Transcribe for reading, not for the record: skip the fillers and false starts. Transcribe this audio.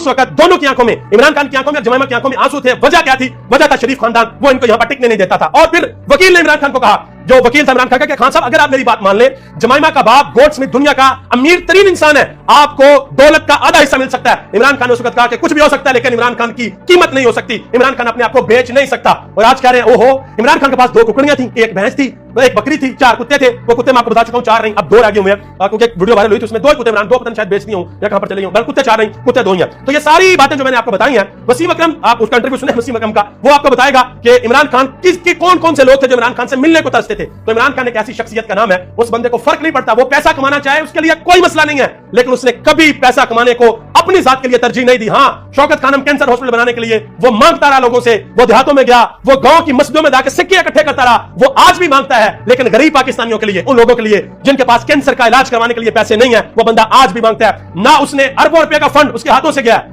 उस वक्त दोनों की आंखों में, इमरान खान की आंखों में और जमाइमा की आंखों में आंसू थे। वजह क्या थी? वजह था शरीफ खानदान, वो इनको यहां पर टिकने नहीं देता था। और फिर वकील ने इमरान खान को कहा, जो वकील था इमरान खान का, खान साहब अगर आप मेरी बात मान ले, जमाइमा का बाप गोल्डस्मिथ दुनिया का अमीर तरीन इंसान है, आपको दौलत का आधा हिस्सा मिल सकता है। इमरान खान ने उस वक्त कहा कि कुछ भी हो सकता है, लेकिन इमरान खान की कीमत नहीं हो सकती, इमरान खान अपने आप को बेच नहीं सकता। और आज कह रहे हैं ओहो, इमरान खान के पास 2 कुकड़ियां थी, एक भैंस थी, एक बकरी थी, 4 कुत्ते थे। वो कुत्ते मैं आपको बता चुका हूं, 4 नहीं, अब 2 रह गए हुए हैं, क्योंकि एक वीडियो वायरल हुई थी, उसमें 2 कुत्ते, इमरान 2 पता नहीं शायद बेच दिए हूं या कहां पर चले हूं, कुत्ते 4 नहीं, कुत्ते 2 ही हैं। तो ये सारी बातें जो मैंने आपको बताई हैं, वसीम अकरम, आप उसका इंटरव्यू सुने वसीम अकरम का, वो आपको बताएगा कि इमरान खान किसके कौन-कौन से लोग थे जो इमरान खान से मिलने को तरसते थे। तो इमरान खान एक ऐसी शख्सियत का नाम है, उस बंदे को फर्क नहीं पड़ता, वो पैसा कमाना चाहे उसके लिए कोई मसला नहीं है, लेकिन उसने कभी पैसा कमाने को अपनी जात के लिए तरजीह नहीं दी। हां, शौकत खानम कैंसर हॉस्पिटल बनाने के लिए वो मांगता रहा लोगों से, वो देहातों में गया, वो गांव की मस्जिदों में जाकर सिक्के इकट्ठे करता रहा, वो आज भी मांगता है। लेकिन गरीब पाकिस्तानियों के लिए, उन लोगों के लिए जिनके पास कैंसर का इलाज करवाने के लिए पैसे नहीं है, वो बंदा आज भी मांगता है। ना उसने अरबों रुपए का फंड उसके हाथों से गया।